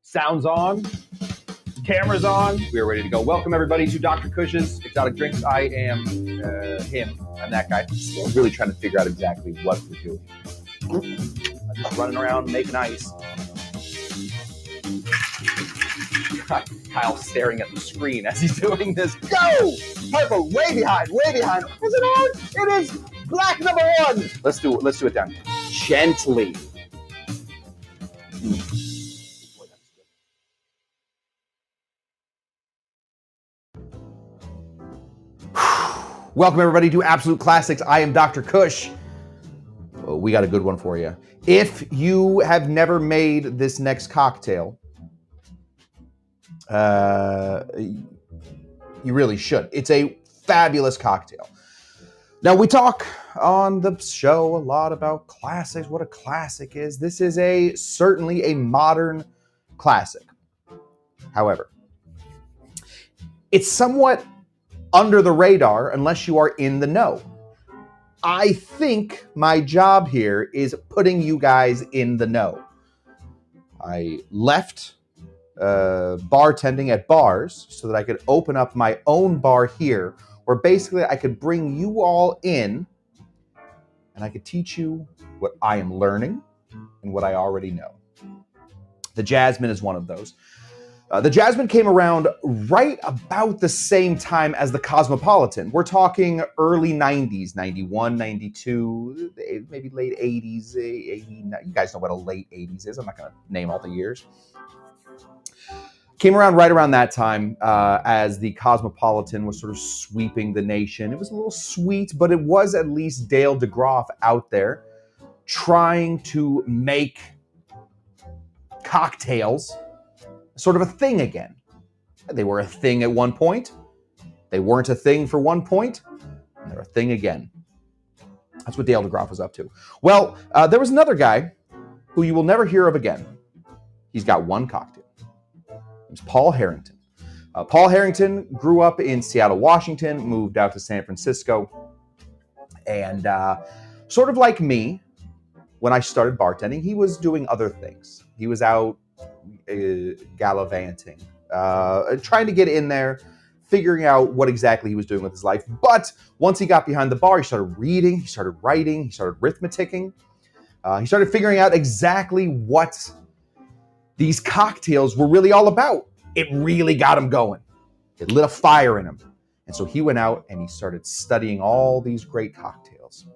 Sounds on, cameras on. We are ready to go. Welcome everybody to Dr. Kush's Exotic Drinks. I am him. I'm that guy. We're really trying to figure out exactly what we're doing. I'm just running around making ice. Kyle's staring at the screen as he's doing this. Go! Purple, way behind, way behind. Is it on? It is black number one. Let's do it down. Gently. Welcome everybody to Absolute Classics. I am Dr. Kush. Oh, we got a good one for you. If you have never made this next cocktail, you really should. It's a fabulous cocktail. Now, we talk on the show a lot about classics, what a classic is. This is certainly a modern classic. However, it's somewhat under the radar unless you are in the know. I think my job here is putting you guys in the know. I left bartending at bars so that I could open up my own bar here, where basically I could bring you all in and I could teach you what I am learning and what I already know. The Jasmine is one of those. The Jasmine came around right about the same time as the Cosmopolitan. We're talking early 90s, 91, 92, maybe late 80s, 89. You guys know what a late 80s is. I'm not going to name all the years. Came around right around that time as the Cosmopolitan was sort of sweeping the nation. It was a little sweet, but it was at least Dale DeGroff out there trying to make cocktails sort of a thing again. They were a thing at one point. They weren't a thing for one point, and they're a thing again. That's what Dale DeGroff was up to. Well, there was another guy who you will never hear of again. He's got one cocktail. It's Paul Harrington. Paul Harrington grew up in Seattle, Washington, moved out to San Francisco, and sort of like me, when I started bartending, he was doing other things. He was out gallivanting, trying to get in there, figuring out what exactly he was doing with his life. But once he got behind the bar, he started reading, he started writing, he started arithmeticking. He started figuring out exactly what these cocktails were really all about. It really got him going. It lit a fire in him. And so he went out and he started studying all these great cocktails.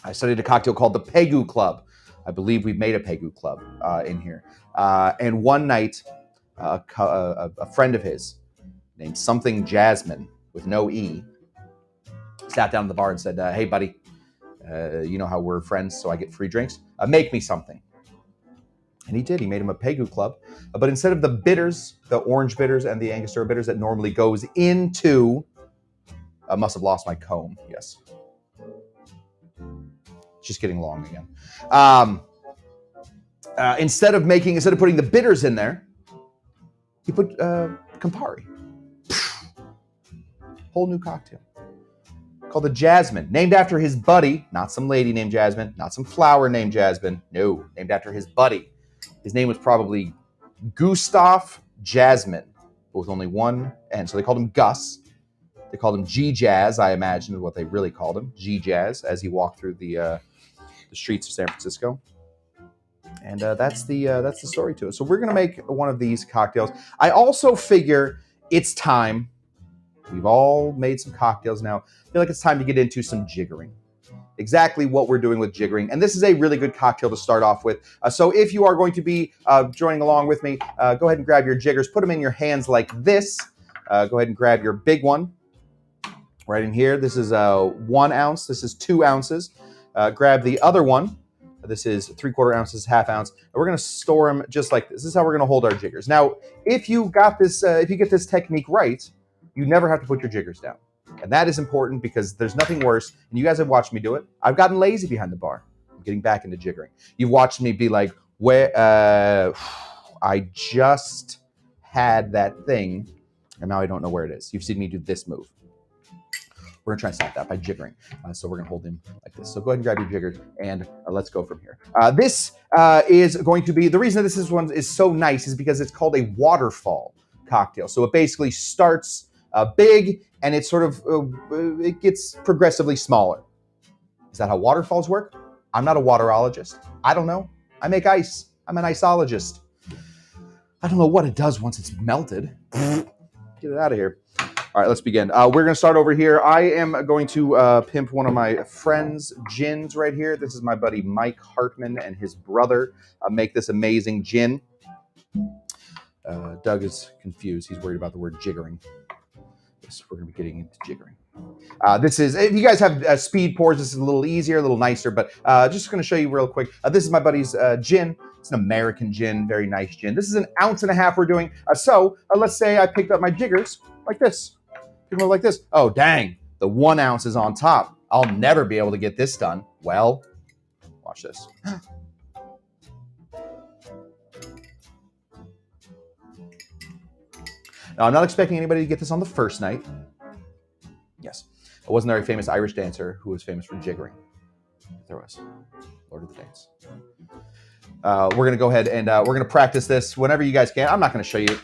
I studied a cocktail called the Pegu Club. I believe we've made a Pegu Club in here. And one night, a friend of his named something Jasmine with no E sat down at the bar and said, hey, buddy, you know how we're friends, so I get free drinks? Make me something. And he did. He made him a Pegu Club. But instead of the bitters, the orange bitters and the Angostura bitters that normally goes into... I must have lost my comb. Yes. Just getting long again. Instead of putting the bitters in there, he put Campari. Whole new cocktail called the Jasmine, named after his buddy, not some lady named Jasmine, not some flower named Jasmine. No, named after his buddy. His name was probably Gustav Jasmine, but with only one N. So they called him Gus. They called him G-Jazz, I imagine is what they really called him, G-Jazz, as he walked through the streets of San Francisco. And that's the story to it. So we're going to make one of these cocktails. I also figure it's time. We've all made some cocktails now. I feel like it's time to get into some jiggering. Exactly what we're doing with jiggering. And this is a really good cocktail to start off with. So if you are going to be joining along with me, go ahead and grab your jiggers. Put them in your hands like this. Go ahead and grab your big one right in here. This is 1 ounce. This is 2 ounces. Grab the other one. This is 3/4 ounces, half ounce. And we're going to store them just like this. This is how we're going to hold our jiggers. Now, if you got this, if you get this technique right, you never have to put your jiggers down. And that is important because there's nothing worse. And you guys have watched me do it. I've gotten lazy behind the bar. I'm getting back into jiggering. You've watched me be like, where I just had that thing, and now I don't know where it is. You've seen me do this move. We're gonna try and stop that by jiggering. So we're gonna hold him like this. So go ahead and grab your jiggers and let's go from here. This is going to be, the reason that this one is so nice is because it's called a waterfall cocktail. So it basically starts big and it sort of, it gets progressively smaller. Is that how waterfalls work? I'm not a waterologist. I don't know. I make ice. I'm an iceologist. I don't know what it does once it's melted. Get it out of here. All right, let's begin. We're going to start over here. I am going to pimp one of my friends' gins right here. This is my buddy Mike Hartman and his brother make this amazing gin. Doug is confused. He's worried about the word jiggering. Yes, we're going to be getting into jiggering. This is, if you guys have speed pours, this is a little easier, a little nicer, but just going to show you real quick. This is my buddy's gin. It's an American gin, very nice gin. This is 1.5 ounces we're doing. So let's say I picked up my jiggers like this. Pick them up like this. Oh, dang, the 1 ounce is on top. I'll never be able to get this done. Well, watch this. Now, I'm not expecting anybody to get this on the first night. Yes. It wasn't a very famous Irish dancer who was famous for jiggering. There was. Lord of the Dance. We're going to go ahead and we're going to practice this whenever you guys can. I'm not going to show you.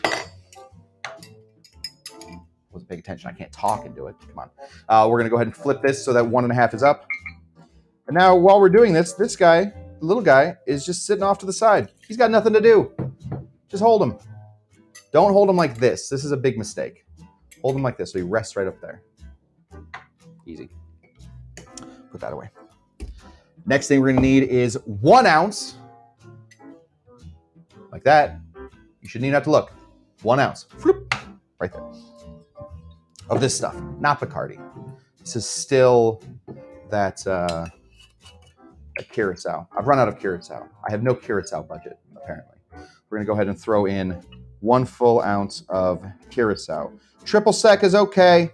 Wasn't paying attention. I can't talk and do it. Come on. We're going to go ahead and flip this so that 1.5 is up. And now while we're doing this, this guy, the little guy, is just sitting off to the side. He's got nothing to do. Just hold him. Don't hold him like this. This is a big mistake. Hold him like this so he rests right up there. Easy. Put that away. Next thing we're going to need is 1 ounce. Like that. You shouldn't even have to look. 1 ounce. Floop. Right there. Of this stuff. Not Bacardi. This is still that Curacao. I've run out of Curacao. I have no Curacao budget, apparently. We're going to go ahead and throw in 1 full ounce of Curacao. Triple sec is okay.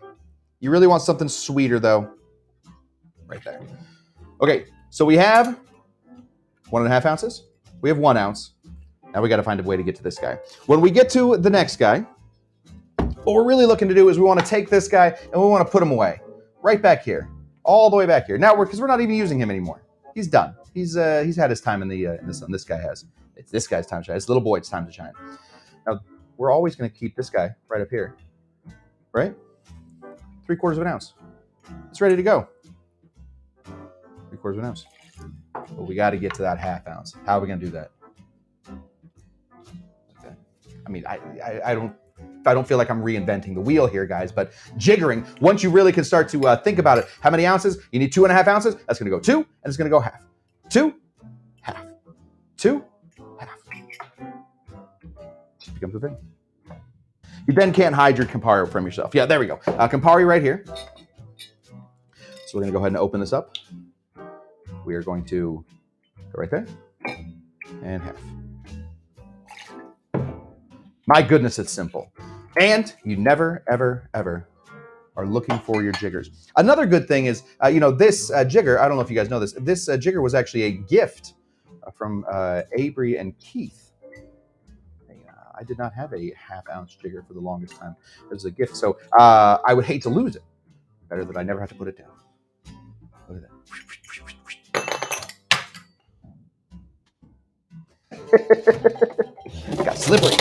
You really want something sweeter, though. Right there. Okay, so we have 1.5 ounces. We have 1 ounce. Now we got to find a way to get to this guy. When we get to the next guy, what we're really looking to do is we want to take this guy and we want to put him away. Right back here. All the way back here. Now, because we're not even using him anymore. He's done. He's had his time in the sun. This guy has. It's this guy's time to shine. It's little boy, it's time to shine. Now, we're always going to keep this guy right up here. Right? 3/4 ounce. It's ready to go. 3/4 ounce. But we got to get to that 1/2 ounce. How are we going to do that? Okay. I mean, I don't feel like I'm reinventing the wheel here, guys, but jiggering, once you really can start to think about it, how many ounces? You need 2.5 ounces. That's going to go 2, and it's going to go 1/2. 2, 1/2. 2, 1/2. Just becomes the thing. You then can't hide your Campari from yourself. Yeah, there we go. Campari right here. So we're going to go ahead and open this up. We are going to go right there and 1/2. My goodness, it's simple. And you never, ever, ever are looking for your jiggers. Another good thing is, this jigger, I don't know if you guys know this, this jigger was actually a gift from Avery and Keith. I did not have a 1/2 ounce jigger for the longest time. It was a gift, so I would hate to lose it. Better that I never have to put it down. Look at that. Got slippery.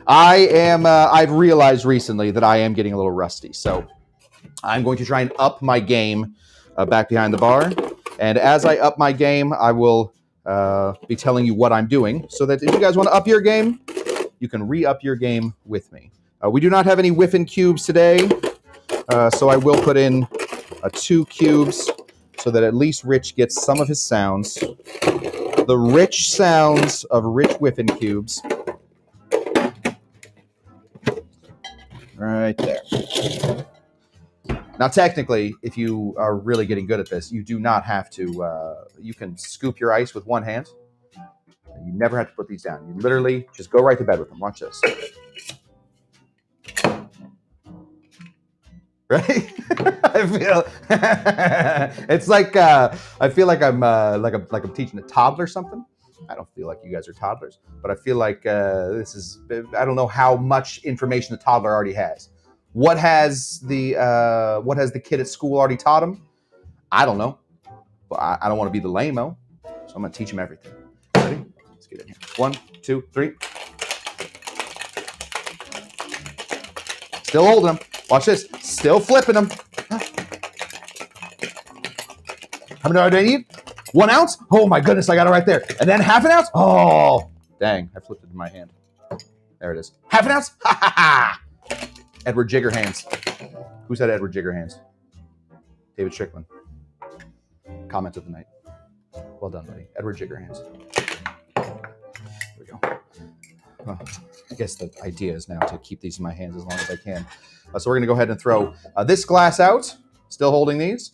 I've realized recently that I am getting a little rusty, so I'm going to try and up my game back behind the bar. And as I up my game, I will be telling you what I'm doing, so that if you guys want to up your game, you can re-up your game with me. We do not have any whiffing cubes today, so I will put in 2 cubes so that at least Rich gets some of his sounds. The rich sounds of Rich whiffing cubes. Right there. Now, technically, if you are really getting good at this, you do not have to, you can scoop your ice with one hand. You never have to put these down. You literally just go right to bed with them. Watch this. Right? I feel it's like I feel like I'm like I'm teaching a toddler something. I don't feel like you guys are toddlers, but I feel like this is, I don't know how much information the toddler already has. What has the kid at school already taught him? I don't know. But I don't want to be the lame-o, so I'm going to teach him everything. Ready? Let's get in here. 1, 2, 3. Still holding him. Watch this. Still flipping him. How many do I need? 1 ounce? Oh my goodness, I got it right there. And then half an ounce? Oh, dang. I flipped it in my hand. There it is. Half an ounce? Ha ha ha. Edward Jiggerhands. Who said Edward Jiggerhands? David Strickland. Comment of the night. Well done, buddy. Edward Jiggerhands. There we go. Well, I guess the idea is now to keep these in my hands as long as I can. So we're going to go ahead and throw this glass out. Still holding these.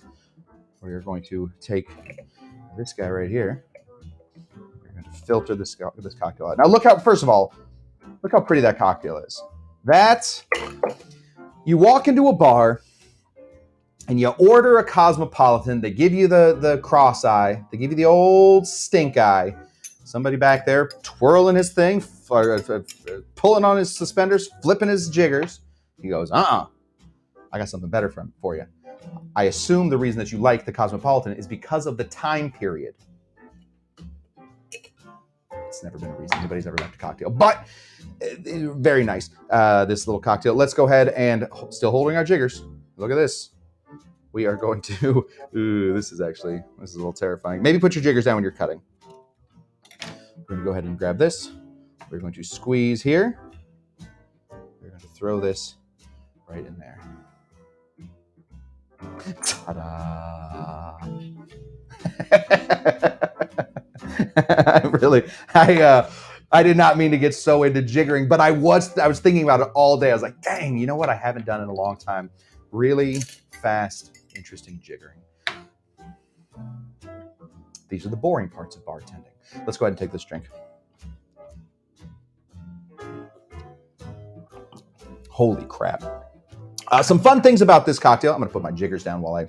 We're going to take this guy right here. We're going to filter this cocktail out. Now look how, first of all, look how pretty that cocktail is. That, you walk into a bar and you order a Cosmopolitan. They give you the cross eye. They give you the old stink eye. Somebody back there twirling his thing, pulling on his suspenders, flipping his jiggers. He goes, I got something better for you. I assume the reason that you like the Cosmopolitan is because of the time period. It's never been a reason anybody's ever liked a cocktail, but very nice, this little cocktail. Let's go ahead and, still holding our jiggers. Look at this. We are going to, this is a little terrifying. Maybe put your jiggers down when you're cutting. We're going to go ahead and grab this. We're going to squeeze here. We're going to throw this right in there. Ta-da! I did not mean to get so into jiggering, but I was thinking about it all day. I was like, dang, you know what I haven't done in a long time? Really fast, interesting jiggering. These are the boring parts of bartending. Let's go ahead and take this drink. Holy crap. Some fun things about this cocktail. I'm going to put my jiggers down while I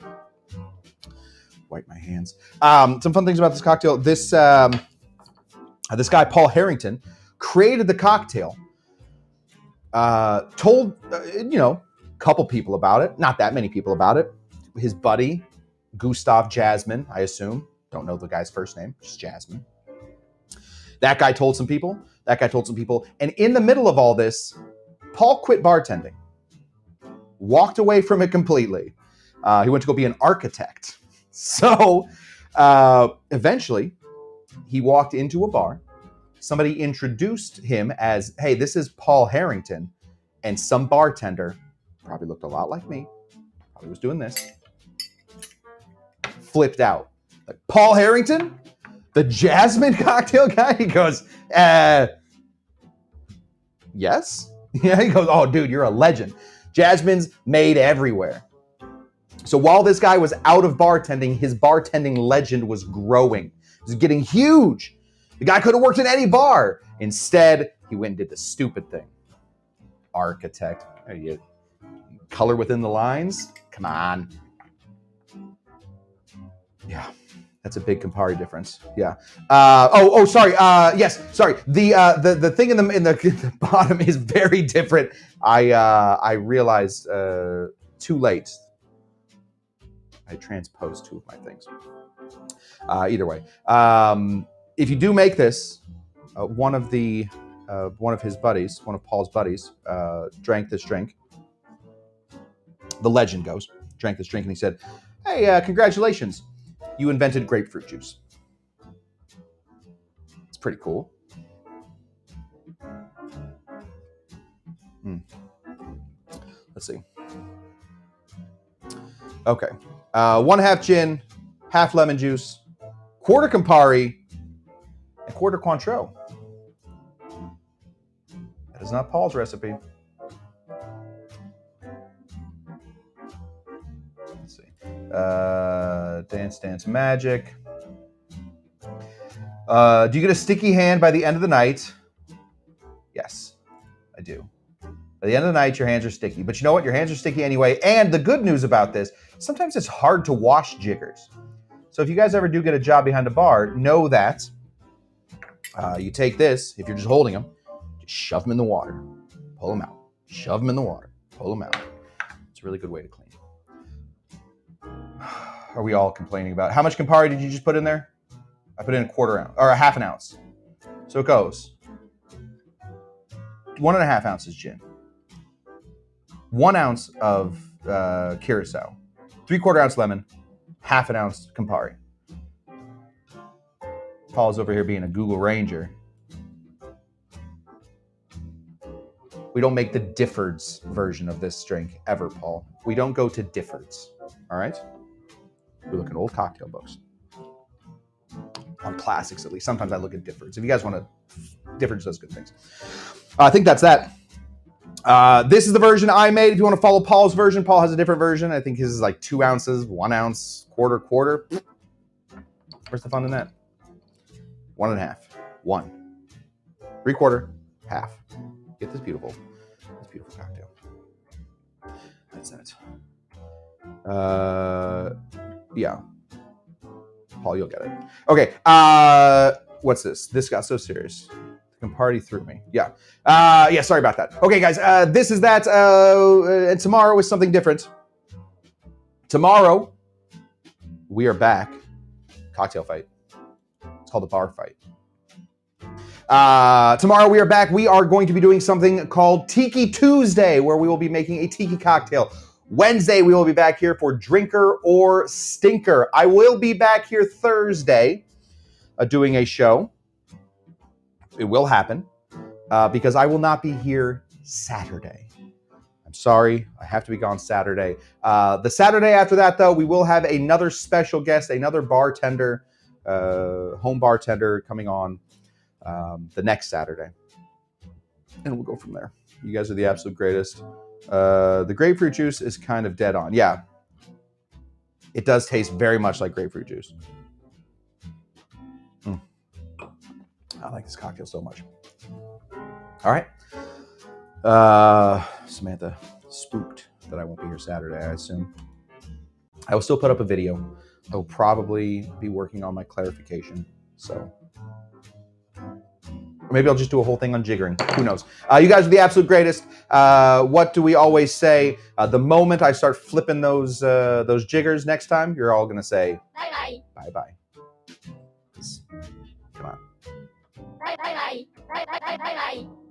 wipe my hands. Some fun things about this cocktail. This guy, Paul Harrington, created the cocktail. Told, a couple people about it. Not that many people about it. His buddy, Gustav Jasmine, I assume. Don't know the guy's first name. Just Jasmine. That guy told some people. That guy told some people. And in the middle of all this, Paul quit bartending. Walked away from it completely. He went to go be an architect. So eventually, he walked into a bar. Somebody introduced him as, hey, this is Paul Harrington. And some bartender, probably looked a lot like me, probably was doing this, flipped out. Like, Paul Harrington? The Jasmine cocktail guy? He goes, yes? Yeah, he goes, oh, dude, you're a legend. Jasmine's made everywhere. So while this guy was out of bartending, his bartending legend was growing. It was getting huge. The guy could have worked in any bar. Instead, he went and did the stupid thing. Architect. Are you color within the lines? Come on. Yeah. That's a big Campari difference. Yeah. Sorry. Yes. Sorry. The thing in the bottom is very different. I realized too late. I transposed two of my things. Either way, if you do make this, one of his buddies, one of Paul's buddies, drank this drink. The legend goes, drank this drink, and he said, "Hey, congratulations. You invented grapefruit juice." It's pretty cool. Let's see. Okay. 1/2 gin, half lemon juice, quarter Campari, and quarter Cointreau. That is not Paul's recipe. Let's see. Dance Dance Magic. Do you get a sticky hand by the end of the night? Yes, I do. By the end of the night, your hands are sticky. But you know what? Your hands are sticky anyway. And the good news about this, sometimes it's hard to wash jiggers. So if you guys ever do get a job behind a bar, know that you take this, if you're just holding them, just shove them in the water, pull them out. Shove them in the water, pull them out. a really good way to clean. Are we all complaining about how much Campari did you just put in there? I put in a quarter ounce or a half an ounce. So it goes 1.5 ounces gin, 1 ounce of Curacao, 3/4 ounce lemon, half an ounce Campari. Paul's over here being a Google Ranger. We don't make the Difford's version of this drink ever, Paul. We don't go to Difford's. All right? We look at old cocktail books. On classics, at least. Sometimes I look at Difford's. If you guys want to, Difford's does good things. I think that's that. This is the version I made. If you want to follow Paul's version, Paul has a different version. I think his is like 2 ounces, 1 ounce, quarter. Where's the fun in that? 1.5. 1. 3/4. Half. Get this beautiful cocktail. That's it. Yeah. Paul, you'll get it. Okay. What's this? This got so serious. Campari threw me. Yeah. Yeah, sorry about that. Okay, guys. This is that. And tomorrow is something different. Tomorrow, we are back. Cocktail fight. It's called a bar fight. Tomorrow we are back. We are going to be doing something called Tiki Tuesday, where we will be making a tiki cocktail. Wednesday, we will be back here for Drinker or Stinker. I will be back here Thursday doing a show. It will happen because I will not be here Saturday. I'm sorry. I have to be gone Saturday. The Saturday after that, though, we will have another special guest, another bartender, home bartender coming on the next Saturday. And we'll go from there. You guys are the absolute greatest. The grapefruit juice is kind of dead on. Yeah. It does taste very much like grapefruit juice. I like this cocktail so much. All right. Samantha spooked that I won't be here Saturday, I assume. I will still put up a video. I will probably be working on my clarification. So... or maybe I'll just do a whole thing on jiggering. Who knows? You guys are the absolute greatest. What do we always say? The moment I start flipping those jiggers next time, you're all going to say, bye-bye. Bye-bye. Come on. Bye-bye. Bye-bye. Bye-bye.